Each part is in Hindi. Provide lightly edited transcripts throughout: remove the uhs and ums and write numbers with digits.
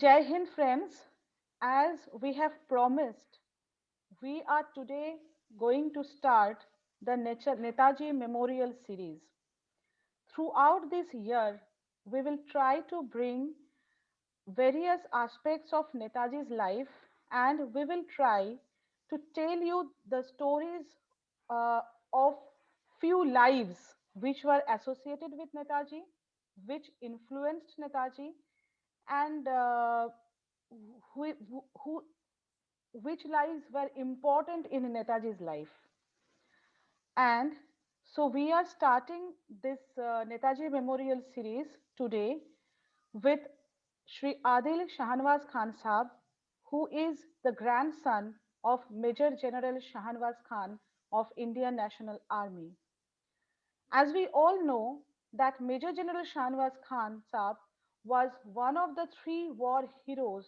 Jai Hind, friends. As we have promised, we are today going to start the Netaji Memorial Series. Throughout this year, we will try to bring various aspects of Netaji's life and we will try to tell you the stories uh, of few lives which were associated with Netaji, which influenced Netaji, and who, who, which lives were important in Netaji's life. And so we are starting this Netaji Memorial Series today with Shri Adil Shahnawaz Khan Sahab, who is the grandson of Major General Shahnawaz Khan of Indian National Army. As we all know that Major General Shahnawaz Khan Sahab was one of the three war heroes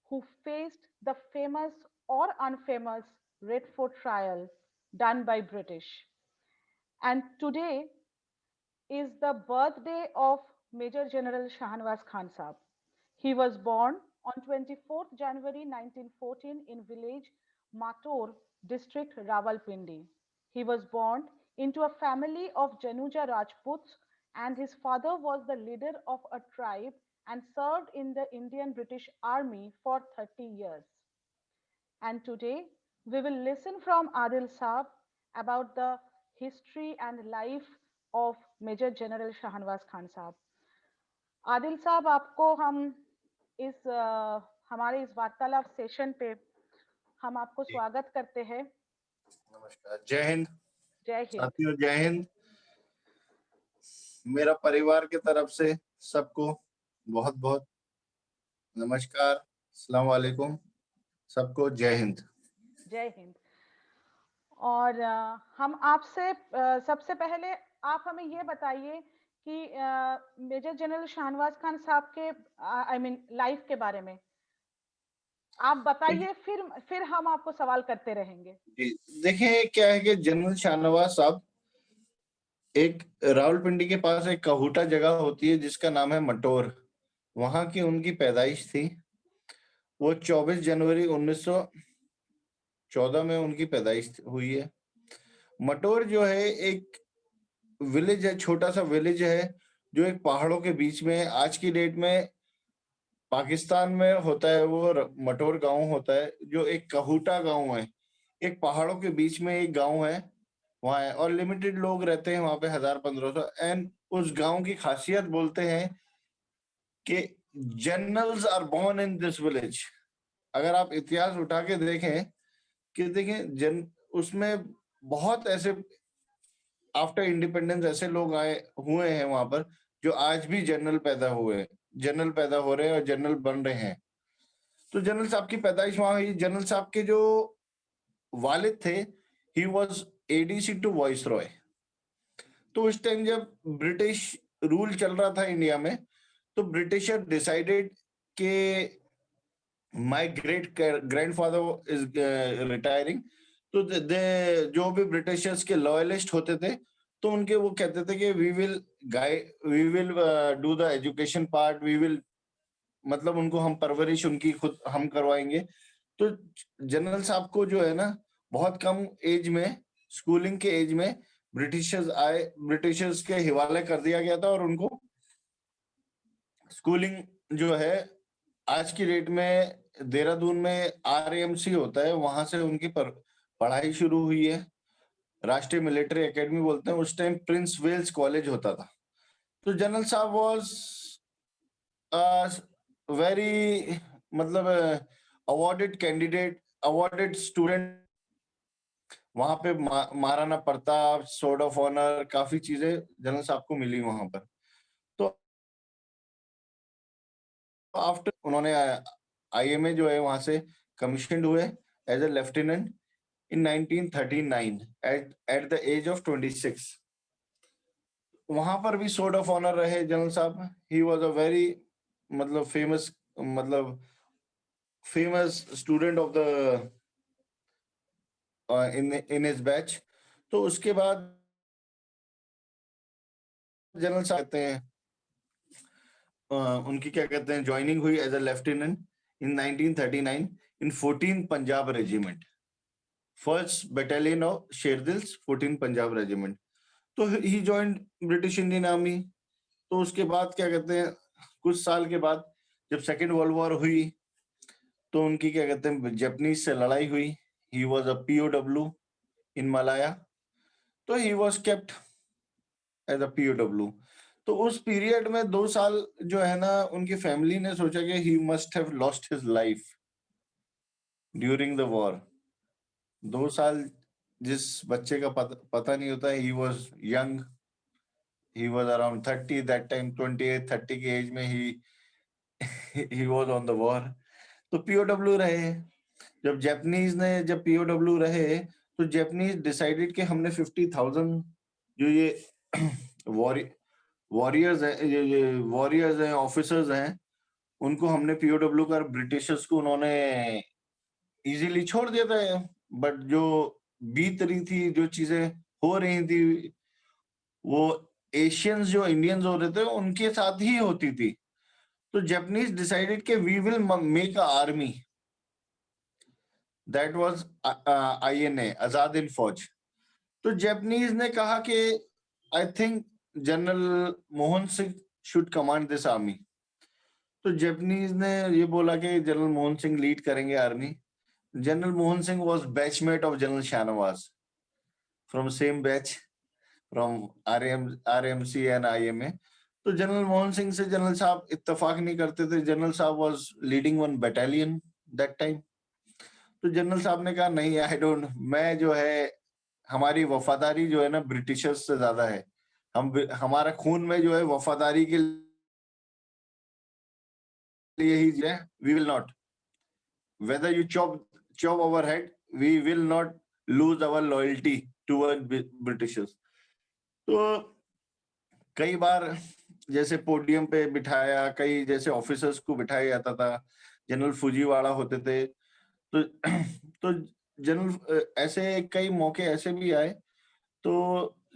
who faced the famous or unfamous Red Fort trial done by British. And today is the birthday of Major General Shahnawaz Khan Sahab. He was born on 24th January 1914 in village Mator, district Rawalpindi. He was born into a family of Januja Rajputs and his father was the leader of a tribe and served in the Indian British Army for 30 years. And today we will listen from Adil Saab about the history and life of Major General Shahnawaz Khan Saab. Adil साहब आपको हम इस हमारे इस वार्तालाप सेशन पे हम आपको जी, स्वागत करते हैं। नमस्कार। जय हिंद जय हिंद। साथियों, जय हिंद। मेरा परिवार की तरफ से सबको बहुत बहुत नमस्कार, अस्सलाम वालेकुम, सबको जय हिंद। जय हिंद। और हम आपसे सबसे पहले आप हमें ये बताइए कि मेजर जनरल शाहनवाज खान साहब के आई मीन लाइफ के बारे में आप बताइए, फिर हम आपको सवाल करते रहेंगे। जी, देखिए क्या है कि जनरल शाहनवाज साहब एक रावलपिंडी के पास एक कहूटा जगह होती है जिसका नाम है मटोर, वहां की उनकी पैदाइश थी। वो 24 जनवरी 1914 में उनकी पैदाइश हुई है। मटोर जो है एक विलेज है, छोटा सा विलेज है जो एक पहाड़ों के बीच में है। आज की डेट में पाकिस्तान में होता है वो मटोर गांव होता है, जो एक कहूटा गांव है। एक पहाड़ों के बीच में एक गांव है वहां है, और लिमिटेड लोग रहते हैं वहां पे, 1000-1500। एंड उस गांव की खासियत बोलते हैं कि generals are born in this village. अगर आप इतिहास उठा के देखें कि देखें उसमें बहुत ऐसे आफ्टर इंडिपेंडेंस ऐसे लोग आए हुए हैं वहां पर जो आज भी जनरल पैदा हुए, जनरल पैदा हो रहे हैं और जनरल बन रहे हैं। तो जनरल साहब की पैदाइश वहां हुई। जनरल साहब के जो वालिद थे, he was ADC to viceroy. तो उस टाइम जब ब्रिटिश रूल चल रहा था इंडिया में, तो ब्रिटिशर डिसाइडेड कि my great grandfather is retiring, तो जो भी ब्रिटिशर्स के लॉयलिस्ट होते थे, तो उनके वो कहते थे कि we will do the education part, we will, मतलब उनको हम परवरिश उनकी खुद हम करवाएंगे। तो जनरल साहब को जो है ना, बहुत कम एज में, स्कूलिंग के एज में ब्रिटिशर्स आए, ब्रिटिशर्स के हवाले कर दिया गया था और उनको स्कूलिंग जो है, आज की डेट में देहरादून में आरएमसी होता है, वहां से उनकी पढ़ाई शुरू हुई है। राष्ट्रीय मिलिट्री एकेडमी बोलते हैं, उस टाइम प्रिंस वेल्स कॉलेज होता था। तो जनरल साहब वॉज वेरी, मतलब अवार्डेड कैंडिडेट, अवार्डेड स्टूडेंट। वहां पे Maharana Pratap, sword of honour, काफी चीजें जनरल साहब को मिली वहां पर। तो आफ्टर उन्होंने आईएमए जो है वहां से कमीशन हुए as a lieutenant in 1939 at the age of 26। वहां पर भी सोर्ड ऑफ ऑनर रहे जनरल साहब। ही वॉज अ वेरी, मतलब famous student of the in his batch. तो उसके बाद जनरल साहब कहते हैं उनकी क्या कहते हैं ज्वाइनिंग हुई as a lieutenant in 1939 in 14 Punjab regiment, first battalion of Sherdils 14 Punjab regiment. तो he joined British Indian army. तो उसके बाद क्या कहते हैं कुछ साल के बाद जब सेकेंड वर्ल्ड वॉर हुई तो उनकी क्या कहते हैं जापानीज से लड़ाई हुई। He was a POW in Malaya, तो he was kept as a POW। तो उस पीरियड में 2 साल जो है ना उनकी फैमिली ने सोचा कि he must have lost his life during the war. 2 साल जिस बच्चे का पता नहीं होता है, he was young, he was around 30 that time, 28-30 की एज में he was on the war। तो POW रहे। जब जापानीज ने जब POW रहे तो जापानीज डिसाइडेड कि हमने 50,000 जो ये वॉरियर्स हैं, ये वॉरियर्स हैं, ऑफिसर्स हैं, उनको हमने POW कर ब्रिटिशर्स को उन्होंने इजीली छोड़ दिया था। बट जो बीत रही थी, जो चीजें हो रही थी, वो एशियंस जो इंडियंस हो रहे थे उनके साथ ही होती थी। तो जापानीज डिसाइडेड कि we will make a army, that was INA, Azad Hind Fauj. तो जापानीज ने कहा कि I think general Mohan Singh should command this army. तो जापानीज ने ये बोला कि जनरल मोहन सिंह लीड करेंगे army. General Mohan Singh was batchmate of general Shahnawaz, from same batch, from RMC and IMA। तो जनरल मोहन सिंह से जनरल साहब इत्तेफाक नहीं करते थे। जनरल साहब was leading one battalion that time. तो जनरल साहब ने कहा नहीं, आई डोंट, मैं जो है हमारी वफादारी जो है ना ब्रिटिशर्स से ज्यादा है। हमारा खून में जो है वफादारी के लिए ही है। We will not, whether you chop our head, we will not lose our loyalty toward Britishers. तो कई बार जैसे पोडियम पे बिठाया, कई जैसे ऑफिसर्स को बिठाया जाता था, जनरल फुजीवाड़ा होते थे। तो तो जनरल ऐसे कई मौके ऐसे भी आए तो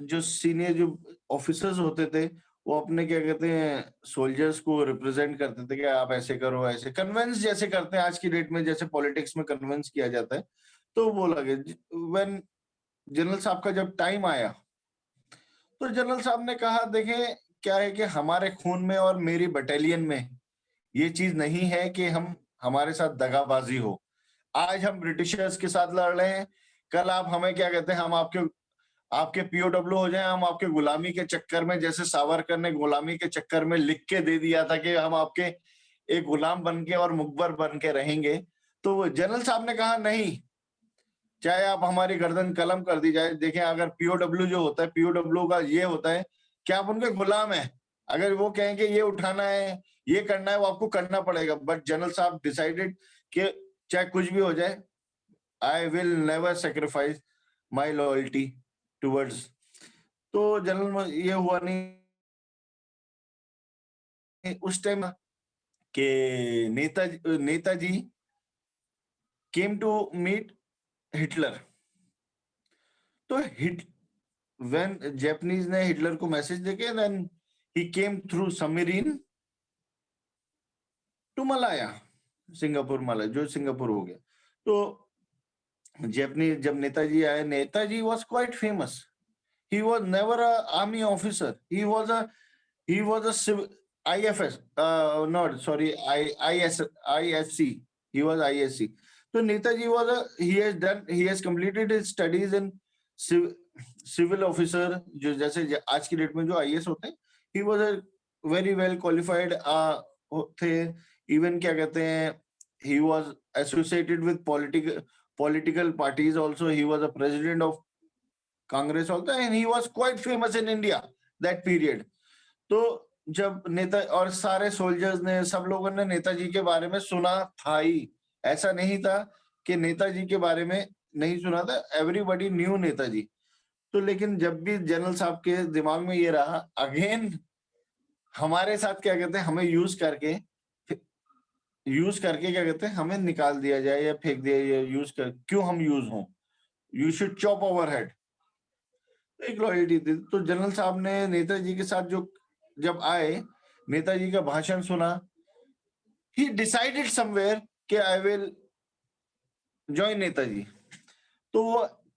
जो सीनियर जो ऑफिसर्स होते थे वो अपने क्या कहते हैं सोल्जर्स को रिप्रेजेंट करते थे कि आप ऐसे करो, ऐसे कन्विंस जैसे करते हैं आज की डेट में, जैसे पॉलिटिक्स में कन्विंस किया जाता है। तो वो लगे व्हेन जनरल साहब का जब टाइम आया तो जनरल साहब ने कहा देखें क्या है कि हमारे खून में और मेरी बटालियन में ये चीज नहीं है कि हम हमारे साथ दगाबाजी हो। आज हम ब्रिटिशर्स के साथ लड़ रहे हैं, कल आप हमें क्या कहते हैं हम आपके POW हो जाए, हम आपके गुलामी के चक्कर में, जैसे सावरकर ने गुलामी के चक्कर में लिख के दे दिया था कि हम आपके एक गुलाम बन के और मुखबर बन के रहेंगे। तो जनरल साहब ने कहा नहीं, चाहे आप हमारी गर्दन कलम कर दी जाए। देखें अगर POW जो होता है, POW का ये होता है कि आप उनके गुलाम हैं। अगर वो कहें कि ये उठाना है, ये करना है, वो आपको करना पड़ेगा। बट जनरल साहब डिसाइडेड कि चाहे कुछ भी हो जाए, I will never sacrifice my loyalty towards. तो जनरल ये हुआ नहीं उस टाइम के Netaji came to meet Hitler. तो व्हेन जापानीज ने हिटलर को मैसेज देके then he came through submarine to Malaya, Singapore, Malaya जो सिंगापुर हो गया। तो जापानीज जब नेताजी आए, Netaji was quite famous. He was never a army officer. He was a IFS. Not sorry, ISC. He was ISC. So Netaji was he has completed his studies in civil officer, जो जैसे आज की डेट में जो IAS होते हैं, he was a very well qualified थे। Even क्या कहते हैं, he was associated with political parties also. He was a president of Congress होता है, and he was quite famous in India that period। तो जब नेता और सारे सोल्जर्स ने, सब लोगों ने नेताजी के बारे में सुना था ही, ऐसा नहीं था कि नेताजी के बारे में नहीं सुना था, एवरीबॉडी न्यू नेताजी। तो लेकिन जब भी जनरल साहब के दिमाग में ये रहा, अगेन हमारे साथ क्या कहते हैं, हमें यूज करके क्या कहते हैं, हमें निकाल दिया जाए या फेंक दिया जाए, यूज कर, क्यों हम यूज हों, you should chop over head. एक लॉयल्टी थी। तो जनरल साहब ने नेताजी के साथ जो जब आए, नेताजी का भाषण सुना, he decided somewhere कि I will join नेताजी। तो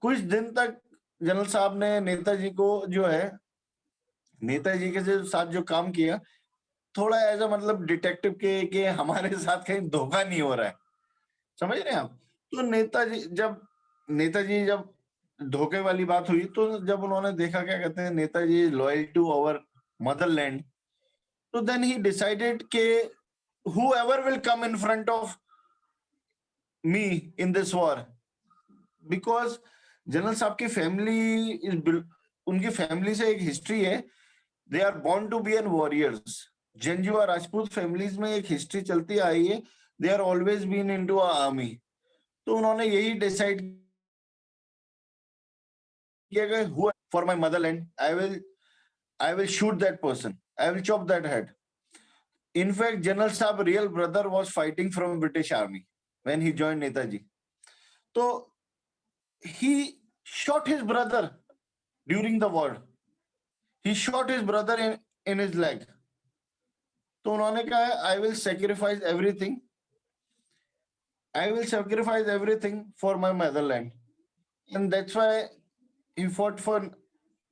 कुछ दिन तक जनरल साहब ने नेताजी को जो है, नेताजी के साथ जो काम किया, थोड़ा ऐसा मतलब डिटेक्टिव के कि हमारे साथ कहीं धोखा नहीं हो रहा है, समझ रहे हैं आप। तो नेताजी जब धोखे वाली बात हुई, तो जब उन्होंने देखा, क्या कहते हैं, Netaji loyal to our motherland, तो देन ही डिसाइडेड के whoever will come in front of me in this war, because General साहब की फैमिली उनकी फैमिली से एक हिस्ट्री है, they are born to be an warriors. Janjua Rajput families में एक हिस्ट्री चलती आई है, they are always been into army. तो उन्होंने यही डिसाइड किया कि for my motherland I will shoot that person, I will chop that head. In fact, General Saab real brother was fighting from British Army when he joined Netaji. So he shot his brother during the war. He shot his brother in his leg. तो उन्होंने कहा, I will sacrifice everything. I will sacrifice everything for my motherland. And that's why he fought for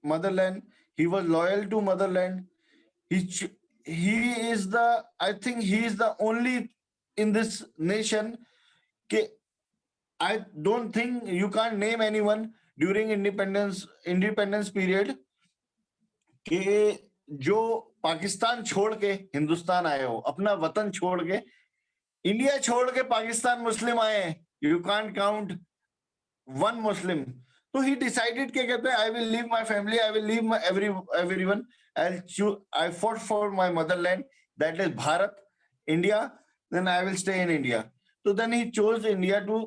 motherland. He was loyal to motherland. He is the, I think he is the only in this nation कि I don't think you can't name anyone during independence period कि जो पाकिस्तान छोड़ के हिंदुस्तान आए हो, अपना वतन छोड़ के, इंडिया छोड़ के पाकिस्तान मुस्लिम आए हैं। You can't count one Muslim. तो ही डिसाइडेड, क्या कहते हैं, I will leave my family, I will leave my everyone, I fought for my motherland, that is Bharat, India, then I will stay in India. तो then he chose India to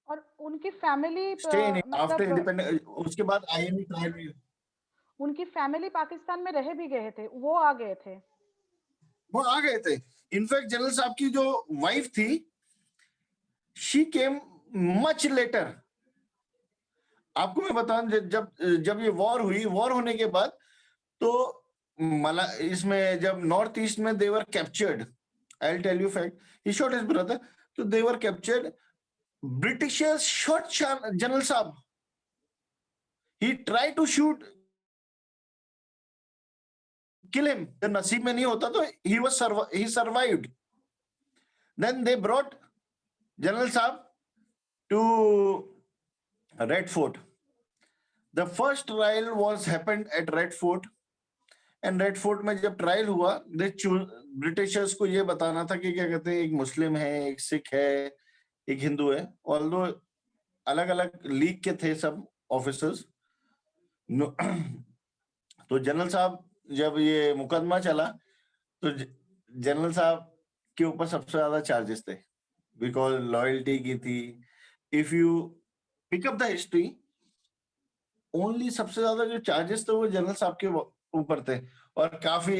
और उनकी फैमिली स्टे इन आफ्टर मतलब इंडिपेंडेंस। उसके बाद आईएनए ट्रायल, उनकी फैमिली पाकिस्तान में रह भी गए थे, वो आ गए थे, वो आ गए थे। इनफैक्ट जनरल साहब की जो वाइफ थी, शी केम मच लेटर। आपको मैं बताऊं, जब ये वॉर हुई, वॉर होने के बाद तो इसमें जब नॉर्थ ईस्ट में they were captured, I will tell you fact, he shot his brother, तो they were captured, Britishers shot general साहब, he try to shoot kill him, जब नसीब में नहीं होता तो he survived. Then they brought General Saab to Red Fort. The first trial was happened at Red Fort, and Red Fort में जब ट्रायल हुआ, ब्रिटिशर्स को ये बताना था कि क्या कहते हैं, एक मुस्लिम है, एक सिख है, एक हिंदू है, ऑल्दो अलग अलग लीग के थे सब ऑफिसर्स। तो जनरल साहब जब ये मुकदमा चला, तो जनरल साहब के ऊपर सबसे ज्यादा चार्जेस थे, बिकॉज लॉयल्टी की थी। If you pick up the history, only सबसे ज्यादा जो चार्जेस थे वो जनरल साहब के ऊपर थे। और काफी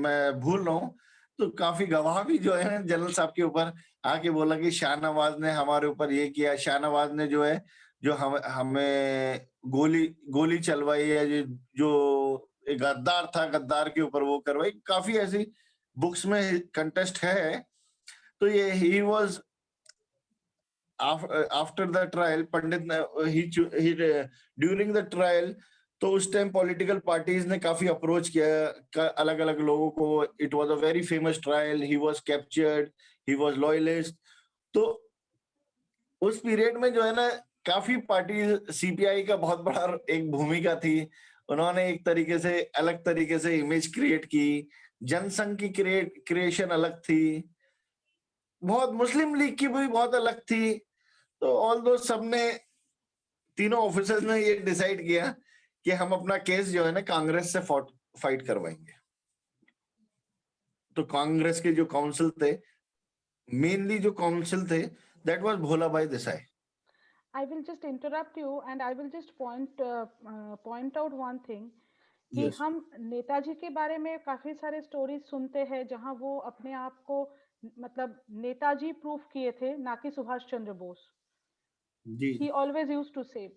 मैं भूल रहा हूँ, तो काफी गवाह भी जो है जनरल साहब के ऊपर आके बोला कि शाहनवाज ने हमारे ऊपर ये किया, शाहनवाज ने जो है जो हमें गोली चलवाई है, जो एक गद्दार था, गद्दार के ऊपर वो करवाई। काफी ऐसी बुक्स में कंटेस्ट है। तो ये he was after the trial, Pandit he during the trial, तो उस टाइम पॉलिटिकल पार्टीज ने काफी अप्रोच किया अलग अलग लोगों को। It was a very famous trial, he was captured, he was loyalist. तो उस पीरियड में जो है ना, काफी पार्टी, सीपीआई का बहुत बड़ा एक भूमिका थी। उन्होंने एक तरीके से अलग तरीके से इमेज क्रिएट की, जनसंघ की क्रिएशन अलग थी, बहुत मुस्लिम लीग की भी बहुत अलग थी। तो ऑल दो सबने, तीनों ऑफिसर्स ने ये डिसाइड किया कि हम अपना केस जो है ना कांग्रेस से फाइट करवाएंगे। तो कांग्रेस के जो काउंसिल थे, मेनली जो काउंसिल थे, दैट वाज भोला भाई Desai. I will just interrupt you and I will just point out one thing कि Yes. हम नेताजी के बारे में काफी सारे स्टोरीज सुनते हैं जहां वो अपने आप को मतलब नेताजी प्रूफ किए थे, ना कि सुभाष चंद्र बोस। जी। He always used to say,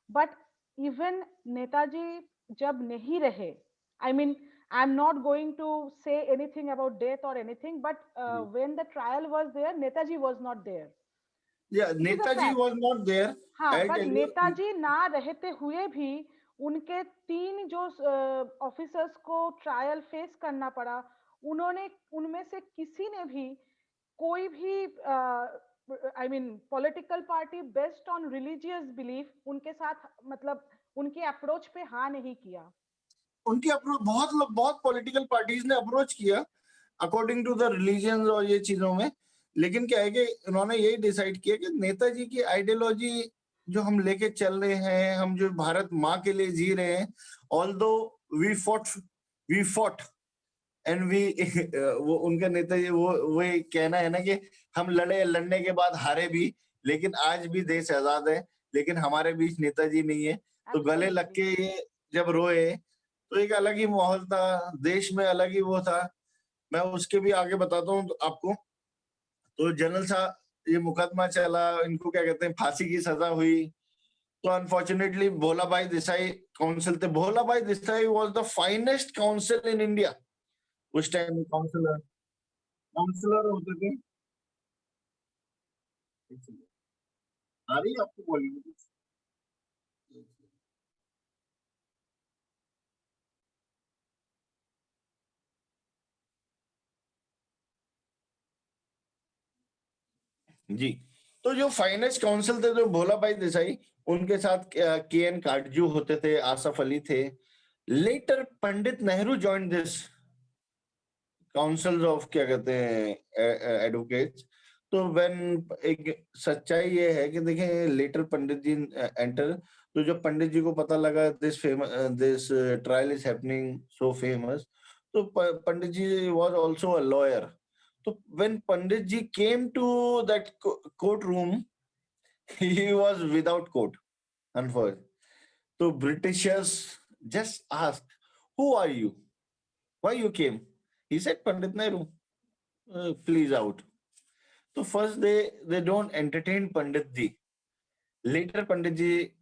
but even Netaji जब नहीं रहे, I mean, I'm not going to say anything about death or anything, but when the trial was there, Netaji was not there. Yeah, It is a Netaji fact. was not there. हाँ, I'll but tell you. Netaji ना रहते हुए भी उनके 3 जो ऑफिसर्स को ट्रायल फेस करना पड़ा, उन्होंने उनमें से किसी ने भी कोई भी I mean political party based on religious belief उनके साथ मतलब उनके अप्रोच पे हाँ नहीं किया। उनकी अप्रोच बहुत पॉलिटिकल पार्टीज ने अप्रोच किया अकॉर्डिंग टू द रिलीजन और ये चीजों में, लेकिन क्या है कि उन्होंने यही डिसाइड किया कि नेताजी की आइडियोलॉजी जो हम लेके चल रहे हैं, हम जो भारत माँ के लिए जी रहे हैं, although we fought and we वो उनका नेताजी वो कहना है ना कि हम लड़ने के बाद हारे भी, लेकिन आज भी देश आजाद है, लेकिन हमारे बीच नेताजी नहीं है। तो गले लग Absolutely. के ये जब रोए तो एक अलग ही माहौल था, देश में अलग ही वो था। मैं उसके भी आगे बताता हूँ आपको। तो जनरल साहब ये मुकदमा चला, इनको क्या कहते हैं फांसी की सजा हुई। तो अनफॉर्चुनेटली भोला भाई देसाई काउंसिल थे। भोला भाई Desai was the finest council in India. उस टाइम काउंसिलर काउंसिलर होते थे। आ रही है आपको बोलिए। जी, तो जो फाइनेस्ट काउंसिल थे जो भोला भाई देसाई, उनके साथ के एन काटजू होते थे, आसफ अली थे। Later Pandit Nehru join this council of क्या कहते हैं एडवोकेट्स। तो व्हेन एक सच्चाई ये है कि देखें लेटर पंडित जी एंटर। तो जब पंडित जी को पता लगा this trial is happening so famous, तो Pandit ji was also a lawyer. तो when Pandit ji came to that court room, he was without coat unfortunately. तो Britishers just asked, who are you, why you came? He said Pandit Nehru, please out. So first they don't entertain Pandit ji. Later Pandit ji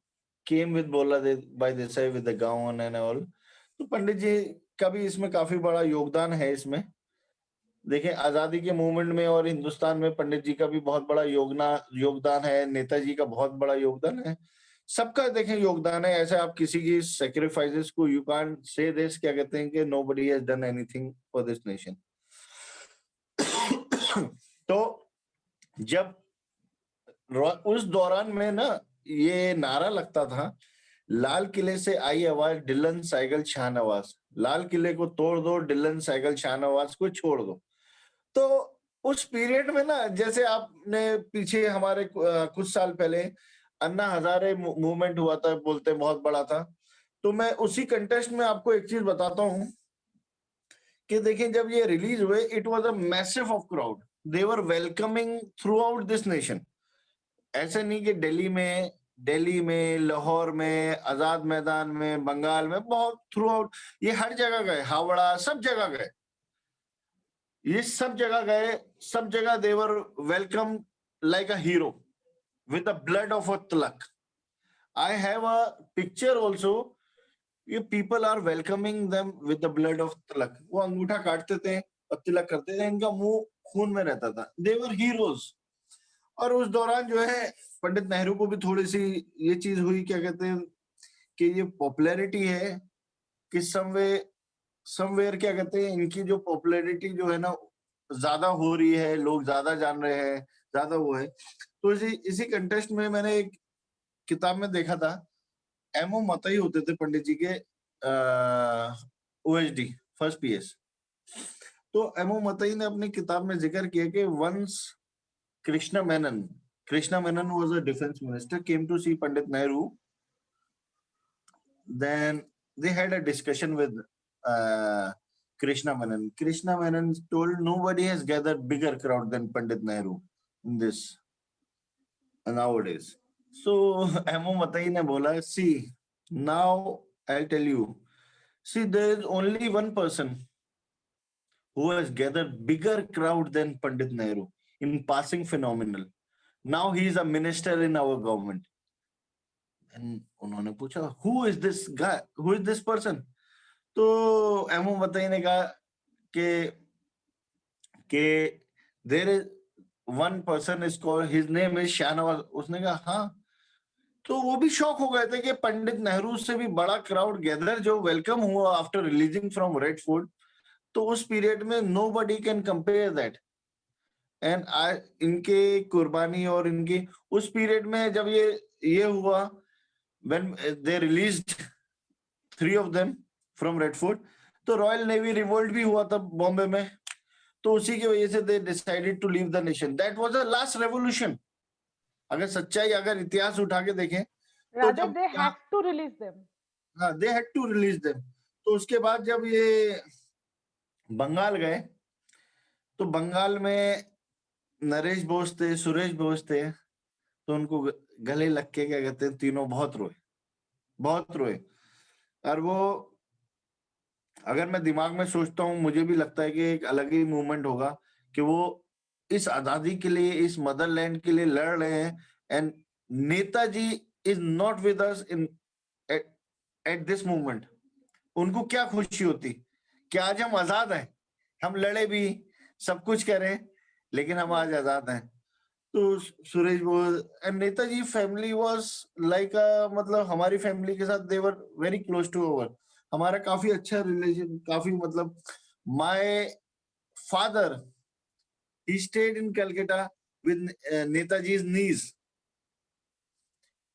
came with Bola by Desai with the gown and all. तो पंडित जी का भी इसमें काफी बड़ा योगदान है। इसमें देखें आजादी के मूवमेंट में और हिंदुस्तान में पंडित जी का भी बहुत बड़ा योगदान है, नेताजी का बहुत बड़ा योगदान है, सबका देखें योगदान है। ऐसे आप किसी की सेक्रीफाइसेस को यू कांट से दिस क्या कहते हैं कि nobody has done anything for this nation. तो जब उस दौरान में ना ये नारा लगता था, लाल किले से आई आवाज डिलन साइकिल शाहनवाज, लाल किले को तोड़ दो डिलन साइकिल शाहनवाज को छोड़ दो। तो उस पीरियड में ना जैसे आपने पीछे हमारे कुछ साल पहले अन्ना हजारे मूवमेंट हुआ था, बोलते बहुत बड़ा था। तो मैं उसी कंटेस्ट में आपको एक चीज बताता हूं कि देखिए जब ये रिलीज हुए, it was a massive of crowd, they were welcoming through out this nation. ऐसे नहीं कि दिल्ली में, लाहौर में, आजाद मैदान में, बंगाल में, बहुत थ्रू आउट ये हर जगह गए, हावड़ा सब जगह गए, ये सब जगह गए, सब जगह they were welcome like a hero with the blood of a tilak. I have a picture also, ये people are welcoming them with the blood of tilak. वो अंगूठा काटते थे और तिलक करते थे, इनका मुंह खून में रहता था, दे वर हीरोज। और उस दौरान जो है पंडित नेहरू को भी थोड़ी सी ये चीज हुई, क्या कहते हैं कि ये पॉपुलैरिटी है कि समवेयर क्या कहते हैं इनकी जो पॉपुलैरिटी जो है ना ज्यादा हो रही है, लोग ज्यादा जान रहे हैं, ज्यादा वो है। तो इसी कंटेस्ट में मैंने एक किताब में देखा था, एमओ मतई होते थे पंडित जी के ओएसडी फर्स्ट पीएस। तो एमओ मतई ने अपनी किताब में जिक्र किया कि once Krishna Menon was a defense minister, came to see Pandit Nehru. Then they had a discussion with Krishna Menon. Krishna Menon told nobody has gathered bigger crowd than Pandit Nehru in this nowadays. So M.O. Matai ne bola, see, now I'll tell you, see, there is only one person who has gathered bigger crowd than Pandit Nehru in passing phenomenal. Now he is a minister in our government. And उन्होंने पूछा, who is this guy? Who is this person? तो एमओ मतई ने कहा कि there is one person is called his name is Shahnawaz. उसने कहा हाँ। तो वो भी शॉक हो गए थे कि पंडित नेहरू से भी बड़ा क्राउड गैदर जो वेलकम हुआ after releasing from Red Fort. तो उस पीरियड में nobody can compare that. And इनके कुर्बानी और इनकी उस पीरियड में जब ये हुआ when they released 3 of them from Red Fort, तो रॉयल नेवी रिवोल्ट भी हुआ था बॉम्बे में। तो उसी की वजह से they decided to leave the nation. That was the last revolution. अगर सच्चाई, अगर इतिहास उठा के देखें तो rather जब they have to release them. हाँ, they had to release them. तो उसके बाद जब ये बंगाल गए तो बंगाल में नरेश बोस थे, सुरेश बोस थे। तो उनको गले लग के क्या कहते हैं, तीनों बहुत रोए, बहुत रोए। और वो, अगर मैं दिमाग में सोचता हूँ, मुझे भी लगता है कि एक अलग ही मूवमेंट होगा कि वो इस आजादी के लिए, इस मदरलैंड के लिए लड़ रहे हैं। And Netaji is not with us in at this movement. उनको क्या खुशी होती कि आज हम आजाद हैं, हम लड़े भी, सब कुछ करें, लेकिन हम आज आजाद हैं। तो Suresh Bose and Netaji family was like मतलब हमारी फैमिली के साथ they were very close to our. हमारा काफी अच्छा रिलेशन, काफी मतलब my father he stayed in Calcutta with नेताजी's niece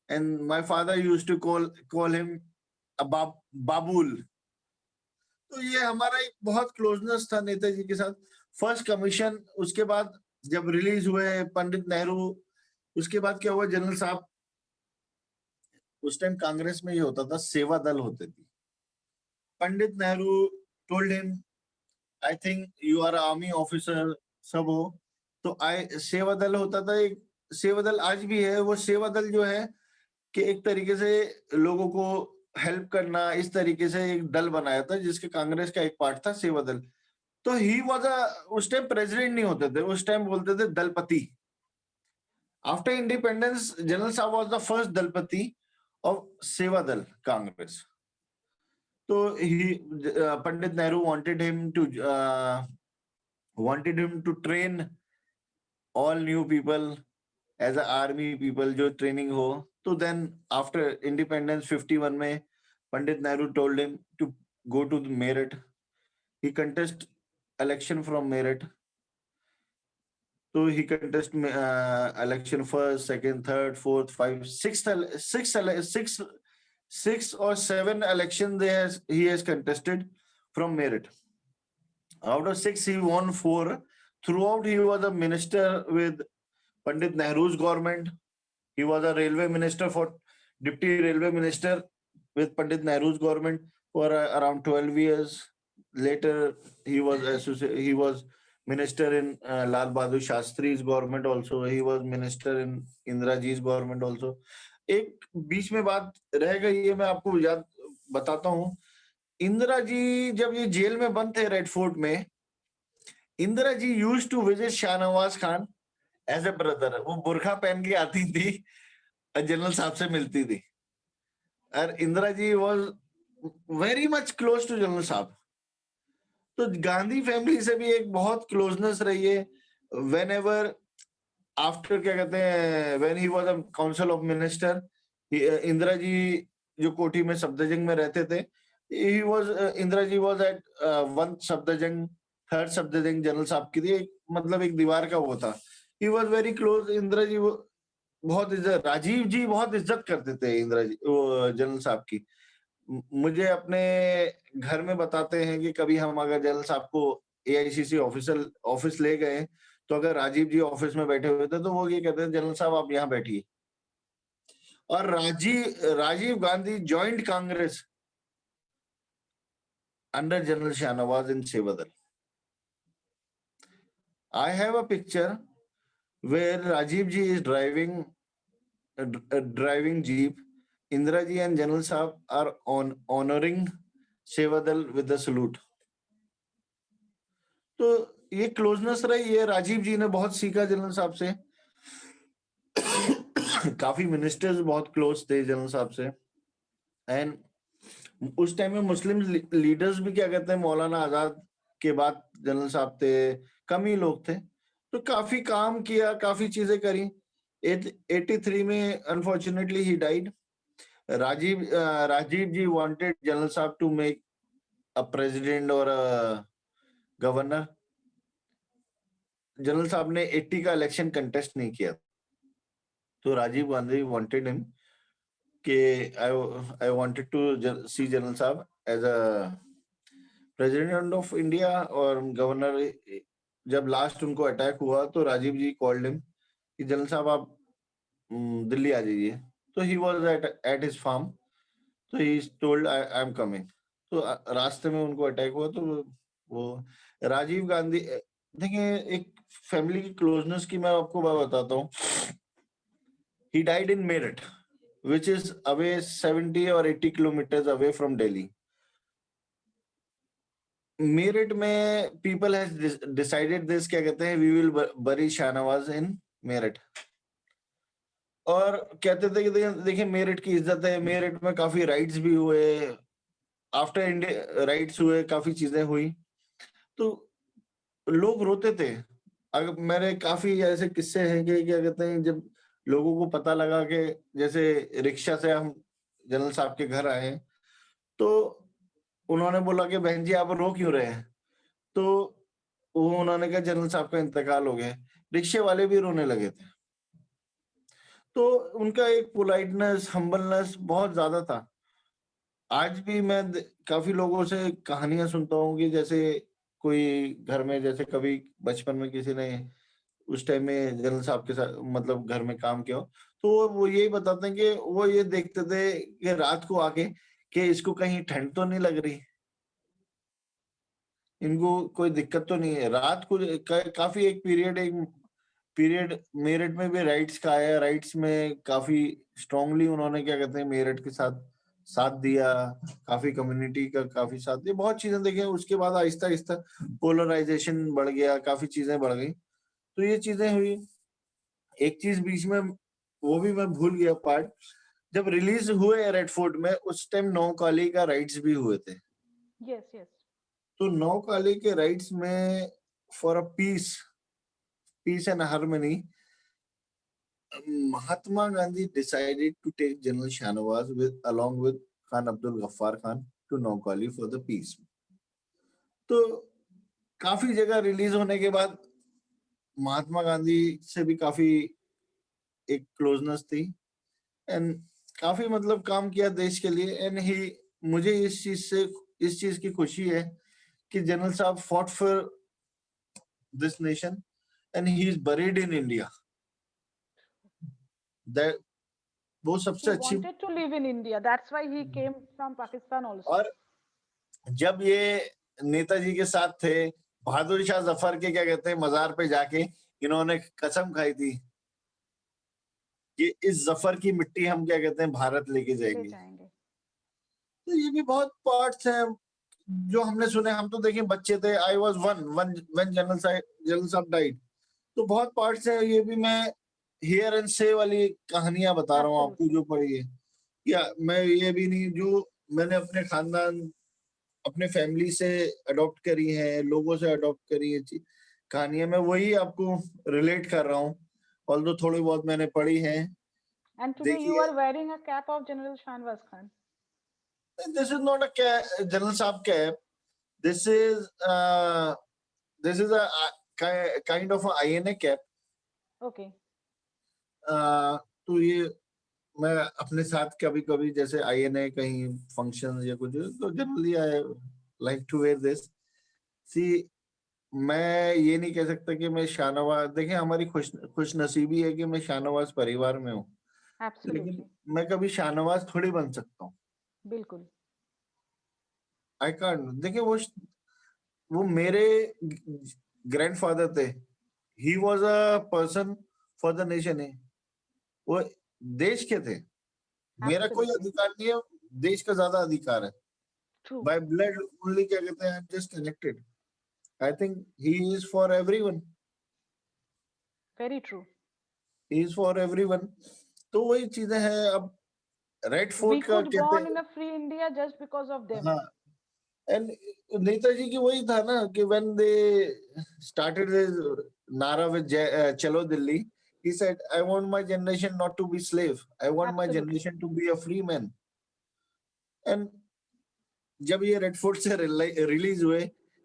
and my father used to call him Babul. तो ये हमारा एक बहुत क्लोजनेस था नेताजी के साथ। फर्स्ट कमीशन, उसके बाद जब रिलीज हुए पंडित नेहरू, उसके बाद क्या हुआ, जनरल साहब, उस टाइम कांग्रेस में ये होता था, सेवा दल होते थे। Pandit Nehru told him, I think you are army officer, सब हो तो सेवा दल होता था एक। सेवा दल आज भी है। वो सेवा दल जो है कि एक तरीके से लोगों को हेल्प करना, इस तरीके से एक दल बनाया था जिसके कांग्रेस का एक पार्ट था सेवा दल। तो ही वाज उस टाइम प्रेसिडेंट नहीं होते थे, उस टाइम बोलते थे दलपति। आफ्टर इंडिपेंडेंस जनरल साहब वाज द फर्स्ट दलपति ऑफ सेवा दल कांग्रेस। तो ही Pandit Nehru wanted him to train all new people as a army people, जो ट्रेनिंग हो। तो देन आफ्टर इंडिपेंडेंस 51 में Pandit Nehru told him to go to Meerut. he contest election from Meerut. तो he contest election first, second, third, fourth, five, six or seven election he has contested from merit. Out of 6 he won 4. Throughout he was a minister with Pandit Nehru's government. He was a railway minister deputy railway minister with Pandit Nehru's government for around 12 years. Later he was minister in Lal Bahadur Shastri's government also. He was minister in Indira Ji's government also. एक बीच में बात रह गई है, मैं आपको याद बताता हूँ। इंदिरा जी जब ये जेल में बंद थे रेड फोर्ट में, Indira ji used to visit Shahnawaz Khan as a brother. वो बुरखा पहन के आती थी, जनरल साहब से मिलती थी। और Indira ji was very much close to general sahab. तो गांधी फैमिली से भी एक बहुत क्लोजनेस रही है। वेन एवर आफ्टर क्या कहते हैं, when he was a council of minister, Indira ji जो कोठी में सफदरजंग में रहते थे, he was Indira ji was at one Safdarjung, third Safdarjung general साहब की थी, मतलब एक दीवार का वो था। He was very close. Indira ji बहुत इज्जत, राजीव जी बहुत इज्जत करते थे इंदिरा जी जनरल साहब की। मुझे अपने घर में बताते हैं कि कभी हम अगर जनरल साहब को एआईसीसी ऑफिस ले गए, तो अगर राजीव जी ऑफिस में बैठे हुए थे तो वो ये कहते हैं, जनरल साहब आप यहाँ बैठिए। और Rajiv Gandhi joint Congress under General Shahnawaz in Sevadal. I have a picture where Rajiv ji is driving jeep. Indira ji and General Saab are honoring Sevadal with the salute. तो ये क्लोजनेस रही है। राजीव जी ने बहुत सीखा जनरल साहब से। काफी मिनिस्टर्स बहुत क्लोज थे जनरल साहब से। एंड उस टाइम में मुस्लिम लीडर्स भी क्या कहते हैं, मौलाना आजाद के बाद जनरल साहब थे, कम ही लोग थे, तो काफी काम किया, काफी चीजें करी। 83 में unfortunately he died. Rajiv ji wanted General साहब टू मेक अ प्रेसिडेंट और गवर्नर। जनरल साहब ने 80 का इलेक्शन कंटेस्ट नहीं किया, तो राजीव गांधी वांटेड हिम कि I wanted to see general sahab as a president of India और गवर्नर। जब लास्ट उनको अटैक हुआ तो राजीव जी कॉल्ड हिम कि जनरल साहब आप दिल्ली आ जाइए। तो he was at his farm, तो he told I am coming. तो रास्ते में उनको अटैक हुआ, तो वो राजीव गांधी, देखिए एक फैमिली की क्लोजनेस की मैं आपको बात बताता हूँ। He died in Meerut, which is away 70 or 80 kilometers away from Delhi. Meerut में people has decided this, क्या कहते हैं, we will bury Shahnawaz in Meerut. और कहते थे कि देखिए मेरठ की इज्जत है, मेरठ में काफी राइट्स भी हुए, आफ्टर इंडिया राइट्स हुए, काफी चीजें हुई, तो लोग रोते थे। अगर मेरे काफी ऐसे किस्से हैं कि क्या कहते हैं, जब लोगों को पता लगा कि जैसे रिक्शा से हम जनरल साहब के घर आए, तो उन्होंने बोला कि बहन जी आप रो क्यों रहे हैं, तो वो उन्होंने कहा जनरल साहब का इंतकाल हो गया। रिक्शे वाले भी रोने लगे थे। तो उनका एक पोलाइटनेस, हम्बलनेस बहुत ज्यादा था। आज भी मैं काफी लोगों से कहानियां सुनता हूँ कि जैसे कोई घर में, जैसे कभी बचपन में किसी ने उस टाइम में जनरल साहब के साथ मतलब घर में काम किया हो, तो वो यही बताते हैं कि वो ये देखते थे कि रात को आके कि इसको कहीं ठंड तो नहीं लग रही, इनको कोई दिक्कत तो नहीं है। रात को काफी एक पीरियड मेरठ में भी राइट्स का आया। राइट्स में काफी स्ट्रांगली उन्होंने क्या कहते हैं मेरठ के साथ साथ दिया, काफी कम्युनिटी का काफी साथ दिया, बहुत चीजें देखें। उसके बाद आहिस्ता आहिस्ता पोलराइजेशन बढ़ गया, काफी चीजें बढ़ गई, तो ये चीजें हुई। एक चीज बीच में वो भी मैं भूल गया पार्ट, जब रिलीज हुए रेड फोर्ट में उस टाइम नौकाली का राइट्स भी हुए थे। Yes, yes. तो नौकाली के राइट्स में for a peace and harmony, Mahatma Gandhi decided to take General Shahnawaz along with Khan Abdul Ghaffar Khan to Naukali for the peace. तो काफी जगह रिलीज होने के बाद महात्मा गांधी से भी काफी एक क्लोजनेस थी, एंड काफी मतलब काम किया देश के लिए। एंड ही, मुझे इस चीज की खुशी है कि जनरल साहब fought for this nation and he is buried in India. That वो सबसे He अच्छी। wanted to live in India. That's why he came from Pakistan also. और जब ये नेताजी के साथ थे, बहादुर शाह जफर के क्या कहते हैं मजार पे जाके इन्होंने कसम खाई थी कि इस जफर की मिट्टी हम क्या कहते हैं भारत लेके ले जाएंगे। जाएंगे। तो ये भी बहुत पार्ट्स हैं जो हमने सुने। हम तो देखिए बच्चे थे, I was one when general साहब डाइड। तो बहुत पार्ट्स हैं, ये भी मैं हियर एंड से वाली कहानियां बता रहा हूँ आपको Absolutely. जो पढ़ी है। या मैं ये भी नहीं, जो मैंने अपने खानदान, अपने फैमिली से अडॉप्ट करी है, लोगों से अडॉप्ट करी है कहानियां, मैं वही आपको रिलेट कर रहा हूँ, ऑल्दो थोड़ी बहुत मैंने पढ़ी है। And today you देखिए, are wearing a cap of General Shanwaz Khan. This is not a general sahab cap, this is this is a kind of INA cap. Okay. तो ये मैं अपने साथ कभी कभी जैसे आईएनए कहीं फंक्शन या कुछ, तो generally I like to wear this. See, मैं ये नहीं कह सकता कि मैं शाहनवाज, देखिए हमारी खुश नसीबी है कि मैं शाहनवाज परिवार में हूँ, लेकिन Absolutely. मैं कभी शाहनवाज थोड़ी बन सकता हूँ। बिल्कुल। I can't. देखिए वो मेरे ग्रैंडफादर थे, he was a person for the nation है, वो देश के थे। मेरा कोई Absolutely. अधिकार नहीं है, देश का ज्यादा अधिकार है। True. बाय ब्लड ओनली क्या कहते हैं, I am just connected. I think he is for everyone, Very true. He is for everyone. तो वही चीजें हैं। अब रेड We फोर्ट का could कहते born हैं। in a free India just because of them. हाँ, एंड नेताजी की वही था ना कि व्हेन दे स्टार्टेड दिस नारा विद चलो Delhi, he said I want my generation not to be slave, I want my Absolutely generation to be a free man। And जब ये रेड फोर्ट से रिलीज हुए,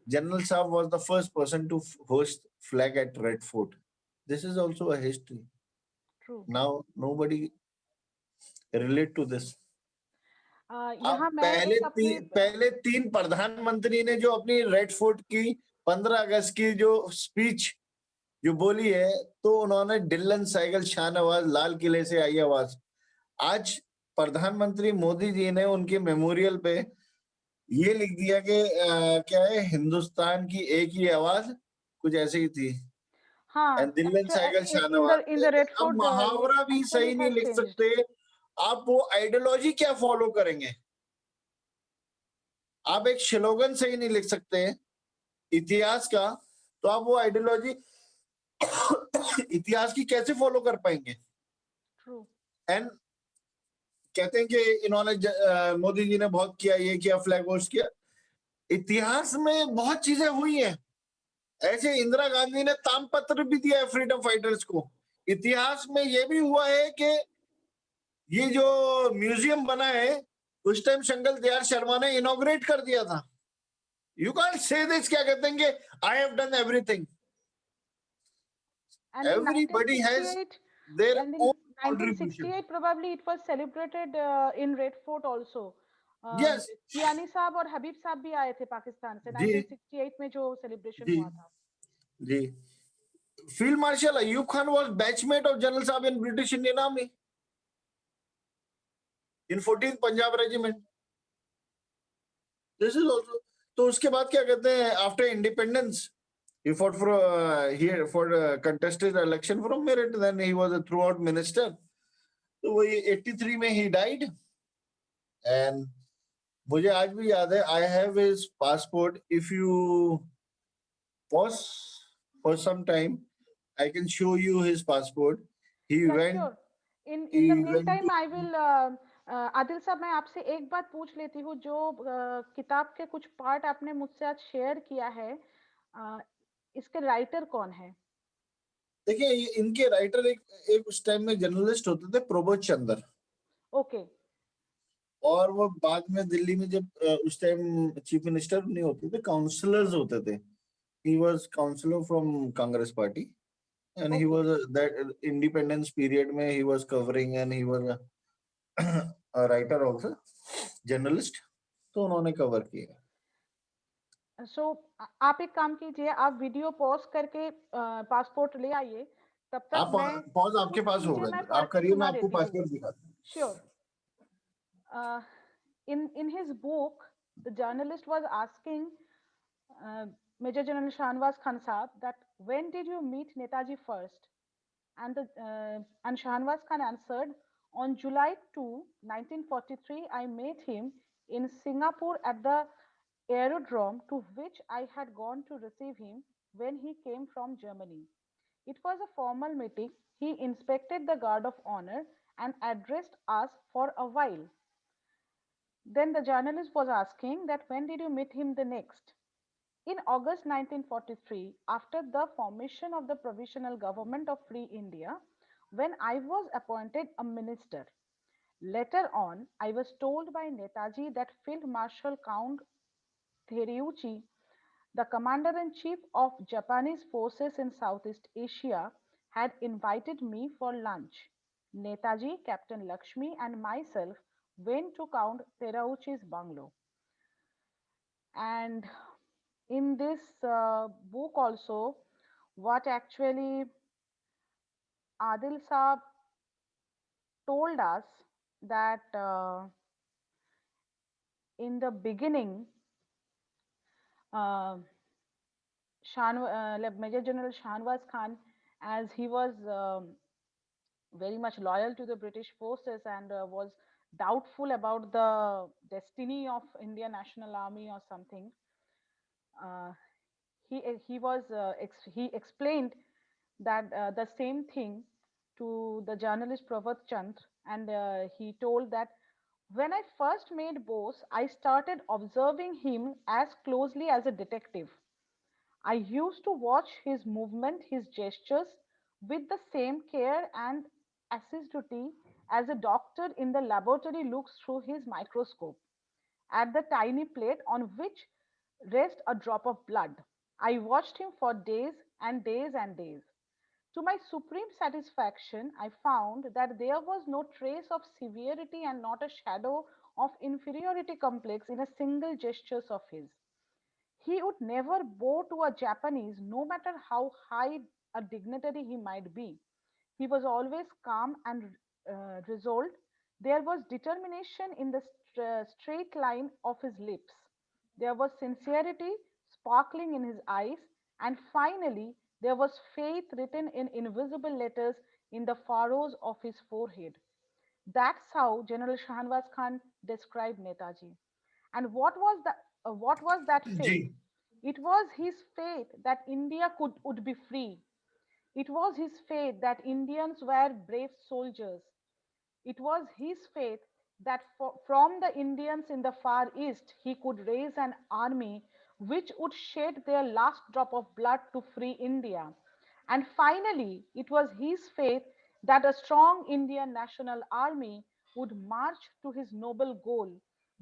जनरल साहब was the first person to hoist flag at Red Fort. This is also a history. true. Now nobody relate to this. आप यहाँ मैं एक अपनी पहले तीन प्रधानमंत्री ने जो अपनी रेड फोर्ट की 15 अगस्त की जो स्पीच जो बोली है, तो उन्होंने डिल्लन सहगल शाहनवाज लाल किले से आई आवाज। आज प्रधानमंत्री मोदी जी ने उनके मेमोरियल पे ये लिख दिया कि क्या है, हिंदुस्तान की एक ही आवाज, कुछ ऐसे ही थी। एंड हाँ Dhillon Sehgal actually Shahnawaz in the Red अब Fort मुहावरा भी actually सही it नहीं has लिख changed. सकते। आप वो आइडियोलॉजी क्या फॉलो करेंगे? आप एक स्लोगन सही नहीं लिख सकते इतिहास का, तो आप वो आइडियोलॉजी इतिहास की कैसे फॉलो कर पाएंगे? True. एंड कहते हैं कि इन्होंने मोदी जी ने बहुत किया, ये किया, फ्लैग होस्ट किया। इतिहास में बहुत चीजें हुई हैं। ऐसे इंदिरा गांधी ने तामपत्र भी दिया है फ्रीडम फाइटर्स को। इतिहास में ये भी हुआ है कि ये जो म्यूजियम बना है, उस टाइम शंकर दयाल शर्मा ने इनॉग्रेट कर दिया था। यू कांट से दिस, क्या कहते हैं कि I have done everything. And in everybody has 1968, there and in own contribution. 1968 probably it was celebrated in Red Fort also. Yes. Kiyani साहब और हबीब साहब भी आए थे पाकिस्तान से जी 1968 में जो सेलिब्रेशन जी हुआ था। जी। Field marshal Ayub Khan was batchmate of general sahab in British Indian army in 14th Punjab regiment. This is also. तो उसके बाद क्या कहते हैं, after independence he fought for here for contested election from merit, then he was a throughout minister। तो वही 83 में he died। एंड मुझे आज भी याद है, I have his passport, if you pause for some time I can show you his passport। he Yeah, went sure. In he the went meantime, to I will Adil साहब, मैं आपसे एक बात पूछ लेती हूँ। जो किताब के कुछ पार्ट आपने मुझसे आज शेयर किया है, इसके राइटर कौन है? देखिए, इनके राइटर एक उस टाइम में जर्नलिस्ट होते थे, प्रबोध चंद्र। ओके। और वो बाद में दिल्ली में जब उस टाइम चीफ मिनिस्टर नहीं होते थे, काउंसलर्स होते थे। he was counselor from Congress party and he okay. was that independence period में he was covering and he was a writer also, journalist। तो उन्होंने कवर किया। सो आप एक काम कीजिए, आप वीडियो पॉज करके पासपोर्ट ले आइए। तब तक आप मैं पॉज आपके कुछ पास चीजें होगा, मैं पढ़ आप के करिए, मैं सुना आपको देती हूँ। पासपोर्ट दिखाता हूँ। Sure. In his book, the journalist was asking Major General Shanwaz Khan Saab that when did you meet Netaji first? And Shahnawaz Khan answered, on July 2, 1943, I met him in Singapore at the aerodrome to which I had gone to receive him when he came from Germany. It was a formal meeting. He inspected the guard of honor and addressed us for a while. Then the journalist was asking that when did you meet him the next? In August 1943, after the formation of the Provisional Government of Free India, when I was appointed a minister. Later on, I was told by Netaji that Field Marshal Count Tereuchi, the commander in chief of Japanese forces in Southeast Asia, had invited me for lunch. Netaji, Captain Lakshmi, and myself went to Count Terauchi's bungalow. And in this book also, what actually Adil Saab told us that in the beginning, uh, Major General Shanwaz Khan, as he was very much loyal to the British forces and was doubtful about the destiny of Indian National Army or something, uh, he explained that the same thing to the journalist Pravat Chand, and he told that When I first met Bose, I started observing him as closely as a detective. I used to watch his movement, his gestures with the same care and assiduity as a doctor in the laboratory looks through his microscope at the tiny plate on which rests a drop of blood. I watched him for days and days and days. To my supreme satisfaction, I found that there was no trace of severity and not a shadow of inferiority complex in a single gesture of his. He would never bow to a Japanese, no matter how high a dignitary he might be. He was always calm and resolved. There was determination in the straight line of his lips. There was sincerity sparkling in his eyes. And finally, there was faith written in invisible letters in the furrows of his forehead. That's how General Shahnwaz Khan described Netaji. And what was that ji. faith? It was his faith that India would be free. It was his faith that Indians were brave soldiers. It was his faith that from the Indians in the Far East, he could raise an army which would shed their last drop of blood to free India. And finally, it was his faith that a strong Indian national army would march to his noble goal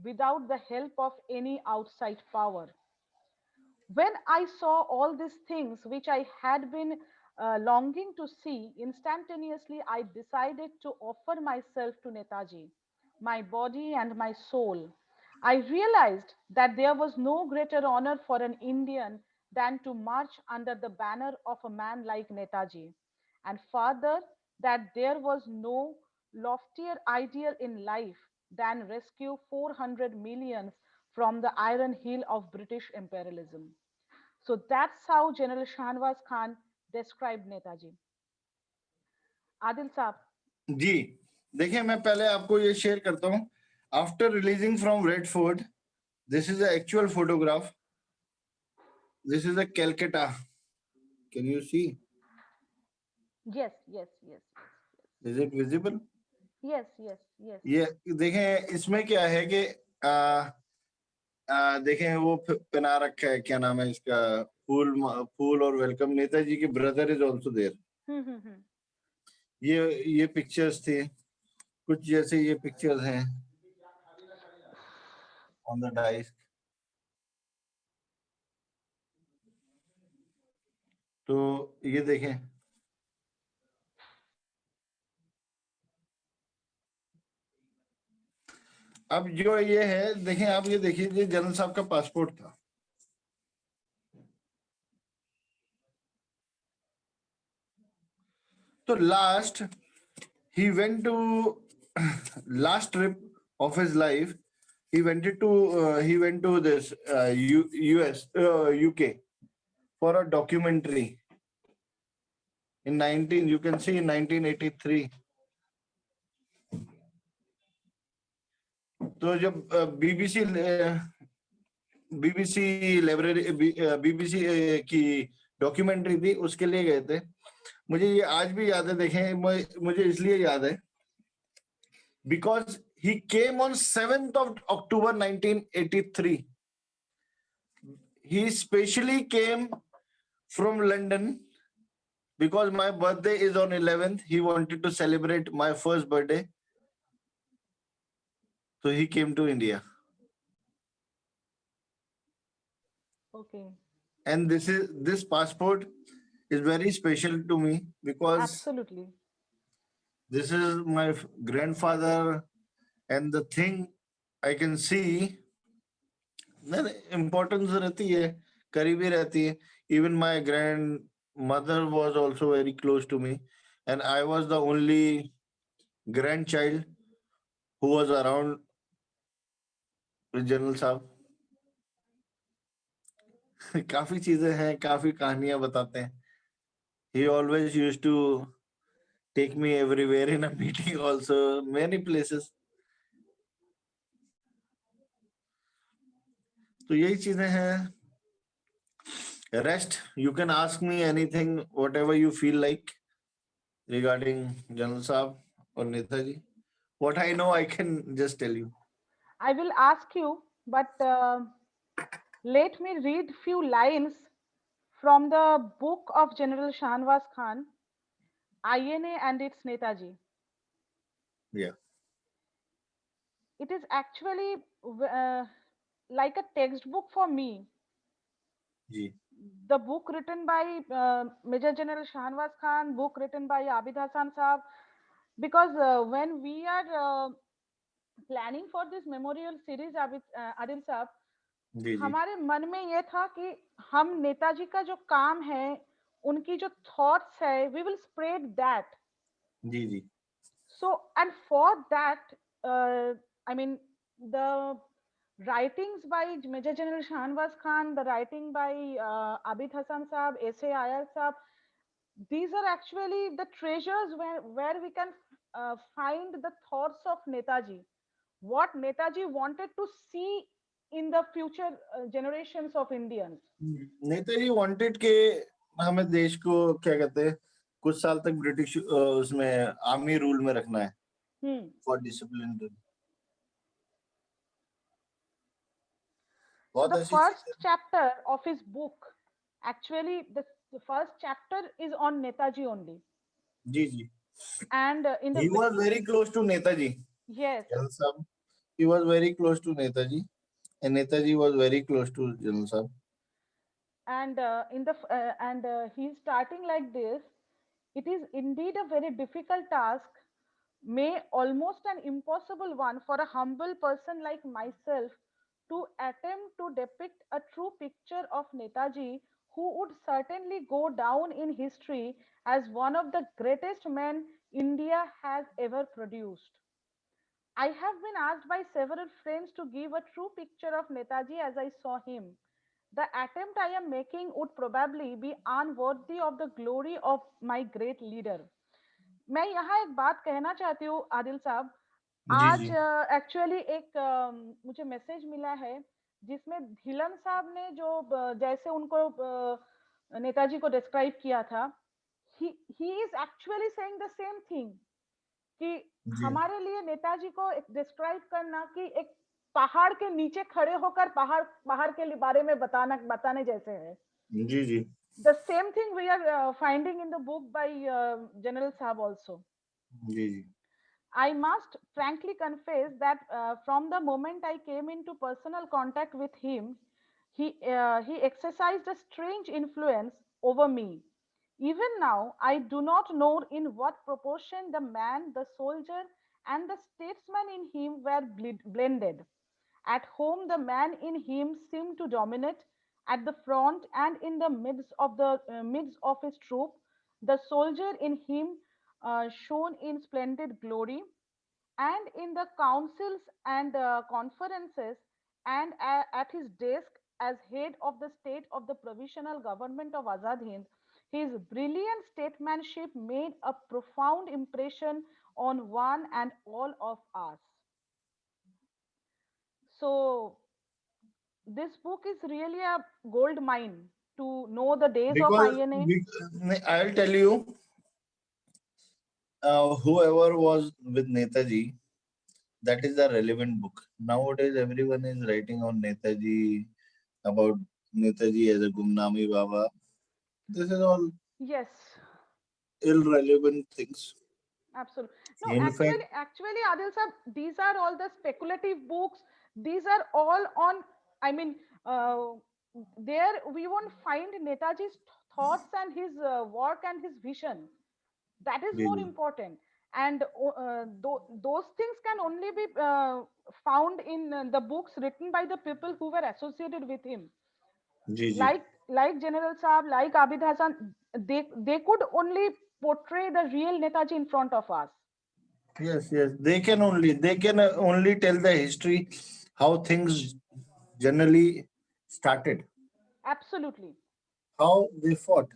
without the help of any outside power. When I saw all these things which I had been longing to see, instantaneously I decided to offer myself to Netaji, my body and my soul. I realized that there was no greater honor for an Indian than to march under the banner of a man like Netaji, and further, that there was no loftier ideal in life than rescue 400 millions from the iron heel of British imperialism. So that's how General Shahnwaz Khan described Netaji. Adil Saab. जी, देखिए मैं पहले आपको ये शेयर करता हूँ. After releasing from Red Fort, this is actual photograph. This is a Calcutta. Can you see? Yes, yes, yes, is it visible? yes, yes, yes. ये देखें, इसमें क्या है कि देखें वो पहना रखा है, क्या नाम है इसका, फूल. फूल और वेलकम. नेताजी के ब्रदर इज ऑल्सो देयर. ये पिक्चर्स थे कुछ, जैसे ये पिक्चर्स हैं ऑन द डाइस. तो ये देखें, अब जो ये है, देखें आप, ये देखिए, ये जनरल साहब का पासपोर्ट था. तो last he went to last trip of his life, he went to this US UK for a documentary in 19, you can see, in 1983. तो जब बीबीसी लाइब्रेरी, बीबीसी की डॉक्यूमेंट्री थी, उसके लिए गए थे. मुझे ये आज भी याद है. देखें, मुझे इसलिए याद है because he came on 7th of October 1983. He specially came from London because my birthday is on 11th. He wanted to celebrate my first birthday, so he came to India. Okay. And this passport is very special to me because Absolutely. this is my grandfather, and the thing I can see, importance रहती है, करीबी रहती है. Even my grandmother was also very close to me, and I was the only grandchild who was around with General साहब. काफी चीजें हैं, काफी कहानियां बताते हैं. He always used to take me everywhere in a meeting also, many places. तो यही चीजें हैं. Rest, you can ask me anything, whatever you feel like regarding General Saab or Netaji. What I know, I can just tell you. I will ask you, but let me read few lines from the book of General Shahnawaz Khan, INA and its Netaji. Yeah. It is actually like a textbook for me. Ji. The book written by Major General Shahnawaz Khan, book written by Abid Hassan Saab, because when we are planning for this memorial series, Adil साहब, जी जी हमारे मन में ये था कि हम नेताजी का जो काम है, उनकी जो थॉट्स है, we will spread that. जी जी So, and for that, I mean, the writings by Major General Shahnawaz Khan, the writing by Abid Hassan Saab, S.A. Ayar Saab, these are actually the treasures where we can find the thoughts of Netaji, what Netaji wanted to see in the future generations of Indians. Netaji wanted के हमें देश को क्या कहते हैं कुछ साल तक ब्रिटिश उसमें आर्मी रूल में रखना है Hmm. फॉर डिसिप्लिन So बहुत the ऐसी first चीजें chapter of his book, actually, the first chapter is on Netaji only. जी जी And in the he was very close to Netaji yes, General साहब he was very close to Netaji and Netaji was very close to General साहब and in the and he's starting like this. It is indeed a very difficult task, may almost an impossible one for a humble person like myself to attempt to depict a true picture of Netaji, who would certainly go down in history as one of the greatest men India has ever produced. I have been asked by several friends to give a true picture of Netaji as I saw him. The attempt I am making would probably be unworthy of the glory of my great leader. मैं यहाँ एक बात कहना चाहती हूँ आदिल साहब, जी जी आज एक्चुअली एक मुझे मैसेज मिला है जिसमें धिलन साहब ने जो जैसे उनको नेताजी को डिस्क्राइब किया था, he is actually saying the same thing कि जी हमारे लिए नेताजी को डिस्क्राइब करना कि एक पहाड़ के नीचे खड़े होकर पहाड़ पहाड़ के बारे में बताने जैसे है. जी जी The same thing we are finding in the book by General Saab also. Ji ji I must frankly confess that from the moment I came into personal contact with him, he exercised a strange influence over me. Even now, I do not know in what proportion the man, the soldier, and the statesman in him were blended. At home, the man in him seemed to dominate. At the front and in the midst of his troop, the soldier in him shone in splendid glory, and in the councils and conferences, and at his desk as head of the state of the provisional government of Azad Hind, his brilliant statesmanship made a profound impression on one and all of us. So, this book is really a gold mine to know the days of because, INA. I'll tell you whoever was with Netaji, that is the relevant book. Nowadays, everyone is writing on Netaji, about Netaji as a Gumnami Baba. This is all Yes, irrelevant things. absolutely. No, In fact, actually, Adil sir, these are all the speculative books. These are all on. I mean, uh, there we won't find Netaji's thoughts and his work and his vision. That is more ji important. And those things can only be found in the books written by the people who were associated with him, ji ji like General Saab, like Abid Hassan. They could only portray the real Netaji in front of us. yes, they can only tell the history how things generally started, Absolutely. how they fought.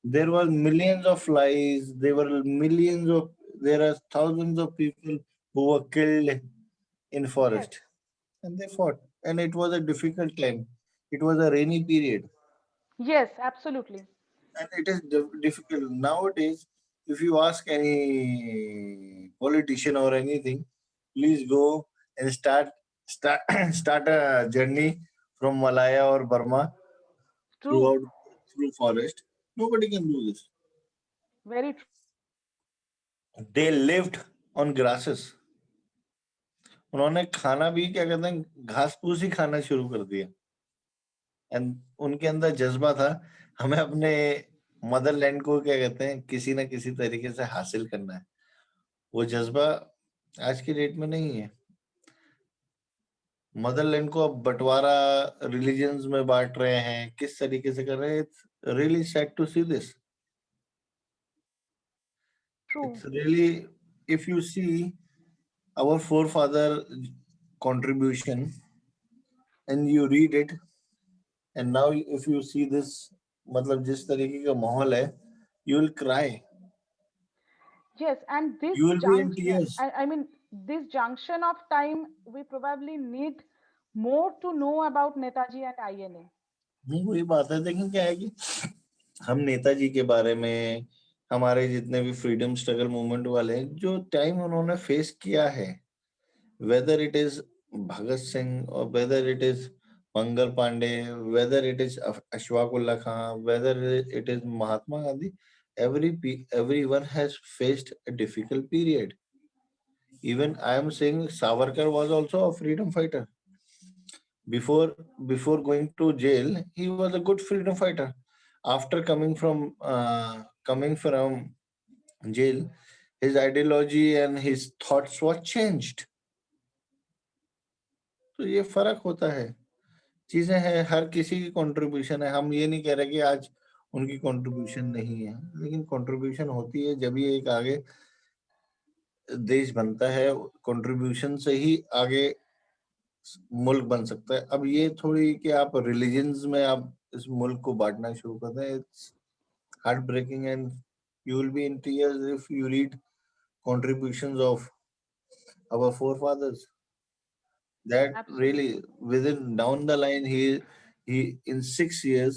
There were millions of lies. There are thousands of people who were killed in Yes. forest, and they fought. And it was a difficult time. It was a rainy period, Yes, absolutely. and it is difficult nowadays. If you ask any politician or anything, please go. and start a journey from Malaya or Burma True, through forest. Nobody can do this. very true. They lived on grasses. उन्होंने खाना भी क्या कहते हैं घास फूस ही खाना शुरू कर दिया. एंड उनके अंदर जज्बा था हमें अपने मदरलैंड को क्या कहते हैं किसी ना किसी तरीके से हासिल करना है. वो जज्बा आज की डेट में नहीं है. मदरलैंड को अब बंटवारा रिलीजन्स में बांट रहे हैं, किस तरीके से कर रहे हैं. It's really sad to see this. True. It's really, if you see our forefather contribution and you read it, and now if you see this, मतलब जिस तरीके का माहौल है, you will cry. Yes, and this You will be in junction, tears. I mean, this junction of time, we probably need more to know about Netaji and INA. नहीं वही बात है. देखें क्या है कि हम नेताजी के बारे में, हमारे जितने भी फ्रीडम स्ट्रगल मूवमेंट वाले हैं, जो टाइम उन्होंने फेस किया है, whether it is Bhagat Singh or whether it is Mangal Pandey, whether it is Ashfaq Ullah Khan, whether it is Mahatma Gandhi, everyone has faced a difficult period. Even I am saying Savarkar was also a freedom fighter. Before going to jail, he was a good freedom fighter. After coming from jail, his ideology and his thoughts were changed. तो ये फर्क होता है. चीजें हैं, हर किसी की कंट्रीब्यूशन है. हम ये नहीं कह रहे कि आज उनकी कंट्रीब्यूशन नहीं है, लेकिन कंट्रीब्यूशन होती है जब ये एक आगे देश बनता है. कंट्रीब्यूशन से ही आगे मुल्क बन सकता है. अब ये थोड़ी कि आप रिलीजन्स में आप इस मुल्क को बांटना शुरू कर दें. It's heart breaking and you will be in tears if you read contributions of our forefathers. That really within down the line he in 6 years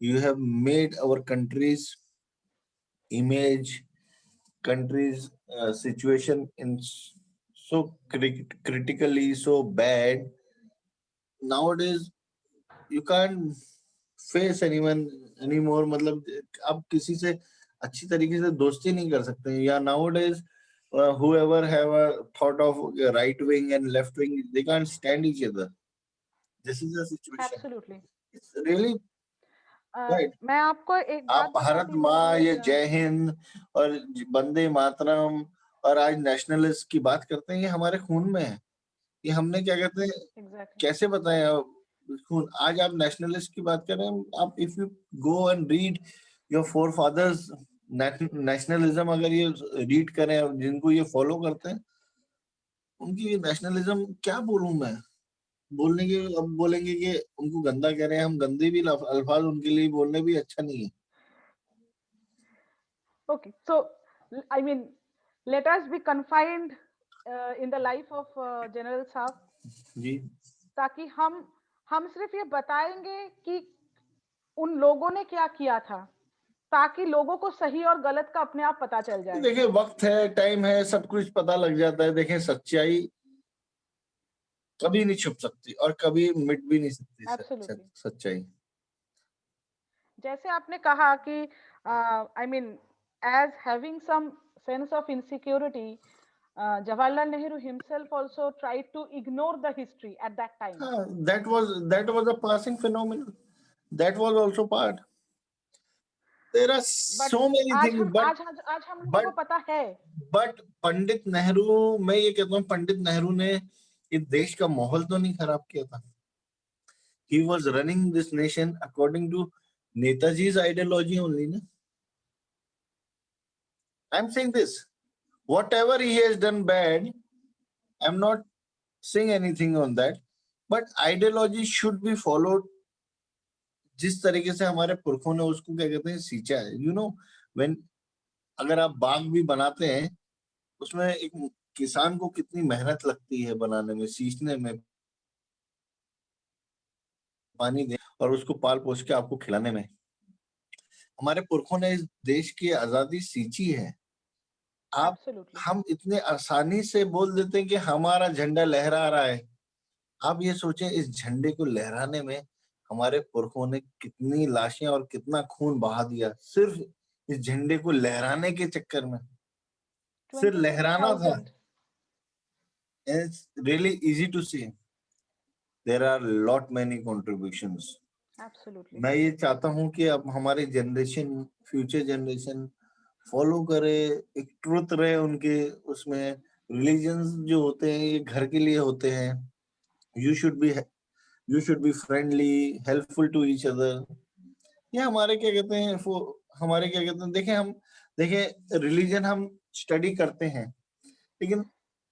you have made our country's image, country's situation in so critically so bad. Nowadays you can't face anyone anymore. मतलब आप किसी से अच्छी तरीके से दोस्ती नहीं कर सकते हैं. या nowadays whoever have a thought of right wing and left wing, they can't stand each other. This is the situation. Absolutely. It's really right. मैं आपको एक बात आप भारत बताती माँ, हूँ, ये जय हिंद और वंदे मातरम और आज नेशनलिस्ट की बात करते हैं, ये हमारे खून में है. ये हमने क्या कहते हैं Exactly. कैसे बताएं खून. आज आप नेशनलिस्ट की बात कर रहे हैं. आप if you go and read your forefathers nationalism, अगर ये रीड करें, जिनको ये फॉलो करते हैं, उनकी नेशनलिज्म क्या बोलूं मैं. बोलने के अब बोलेंगे कि उनको गंदा कह रहे हैं. हम गंदे भी अल्फाज उनके लिए बोलने भी अच्छा नहीं है. Okay, so I mean, let us be confined in the life of General साहब, जी. ताकि हम सिर्फ ये बताएंगे कि उन लोगों ने क्या किया था, ताकि लोगों को सही और गलत का अपने आप पता चल जाए. देखिए वक्त है, टाइम है, सब कुछ पता लग जाता है. देखें सच्चाई कभी नहीं छुप सकती और कभी मिट भी नहीं सकती. Absolutely. सच्चाई. जैसे आपने कहा कि I mean, as having some sense of insecurity, Jawaharlal Nehru himself also tried to ignore the history at that time. That was a passing phenomenon. That was also part. There are so many things, आज हम लोगों को पता है. But पंडित नेहरू, मैं ये कहता हूँ, पंडित नेहरू ने इस देश का माहौल तो नहीं खराब किया था. He was running this nation according to Netaji's ideology only, na? I'm saying this. Whatever he has done bad, I'm not saying anything on that. But ideology should be followed. जिस तरीके से हमारे पुरखों ने उसको क्या कहते हैं सींचा है. You know, when अगर आप बाग भी बनाते हैं, उसमें एक किसान को कितनी मेहनत लगती है बनाने में, सींचने में, पानी दे और उसको पाल पोष के आपको खिलाने में. हमारे पुरखों ने इस देश की आजादी सींची है. आप Absolutely. हम इतने आसानी से बोल देते हैं कि हमारा झंडा लहरा रहा है। आप ये सोचें इस झंडे को लहराने में हमारे पुरखों ने कितनी लाशें और कितना खून बहा दिया सिर्फ इस झंडे को लहराने के चक्कर में। सिर्फ लहराना था। 26,000. It's really easy to see. There are lot many contributions. Absolutely. मैं ये चाहता हूँ कि अब हमारी जनरेशन, फ्यूचर जनरेशन फॉलो करे, एक ट्रुथ रहे उनके उसमें। रिलीजन्स जो होते हैं ये घर के लिए होते हैं। You should be friendly, helpful to each other. ये हमारे क्या कहते हैं हमारे क्या कहते हैं, देखें रिलीजन हम स्टडी करते हैं, लेकिन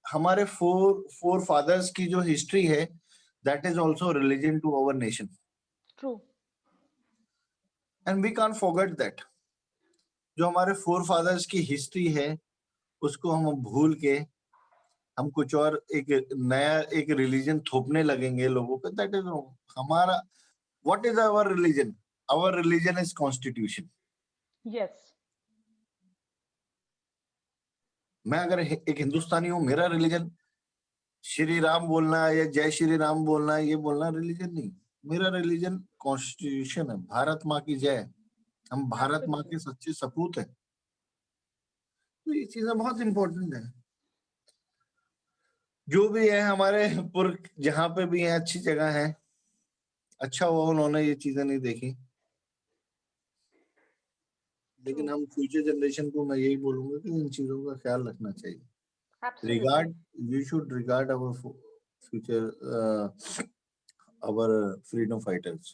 हमारे फोर फादर्स की जो हिस्ट्री है that is also religion to our nation True. And we can't forget that. जो हमारे फोर फादर्स की हिस्ट्री है उसको हम भूल के हम कुछ और एक रिलीजन थोपने लगेंगे लोगों पे, दैट इज हमारा what is our religion? Our religion is constitution. Yes. मैं अगर एक हिंदुस्तानी हूँ, मेरा रिलीजन श्री राम बोलना या जय श्री राम बोलना, ये बोलना रिलीजन नहीं। मेरा रिलीजन कॉन्स्टिट्यूशन है। भारत माँ की जय। हम भारत माँ Absolutely. के सच्चे सपूत हैं। तो ये चीजें बहुत इंपॉर्टेंट है। जो भी है हमारे पुरख जहाँ पे भी है अच्छी जगह है, अच्छा हुआ उन्होंने ये चीजें नहीं देखी। लेकिन True. हम फ्यूचर जनरेशन को मैं यही बोलूंगा कि इन चीजों का ख्याल रखना चाहिए। Absolutely. Regard we should regard our future, our freedom fighters.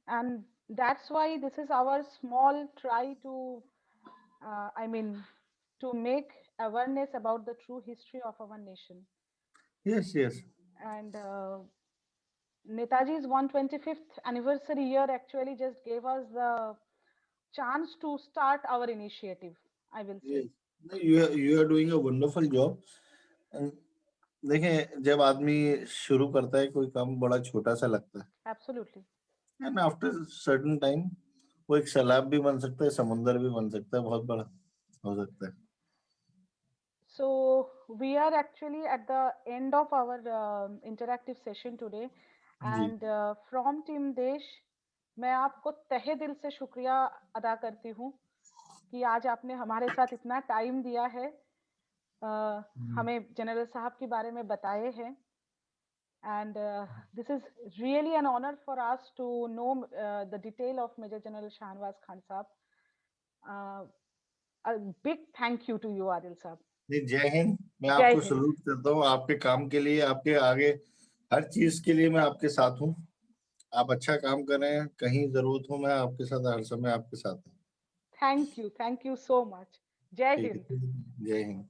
And that's why this is our small try to, I mean, to make awareness about the true history of our nation. Yes, yes. And Netaji's 125th anniversary year actually just gave us the chance to start our initiative, I will Yes. say. No, you are doing a wonderful job. And देखें जब आदमी शुरू करता है कोई काम, बड़ा छोटा सा लगता Absolutely. है, एंड आफ्टर सर्टेन टाइम वो एक सैलाब भी बन सकता है, समुंदर भी बन सकता है, बहुत बड़ा हो सकता है। So we are actually at the end of our interactive session today, ji and from Team Desh, मैं आपको तहे दिल से शुक्रिया अदा करती हूँ कि आज आपने हमारे साथ इतना टाइम दिया है, हमें जनरल साहब के बारे में बताए हैं, and this is really an honor for us to know the detail of Major General Shahnawaz Khan Saab. A big thank you to you, Adil Saab. नहीं, जय हिंद। मैं जय आपको हिंद। सलूट करता हूँ आपके काम के लिए, आपके आगे हर चीज के लिए मैं आपके साथ हूँ। आप अच्छा काम करें, कहीं जरूरत हो मैं आपके साथ हर समय आपके साथ हूँ। Thank you so much. Jai ठीक Hind. है, जय हिंद।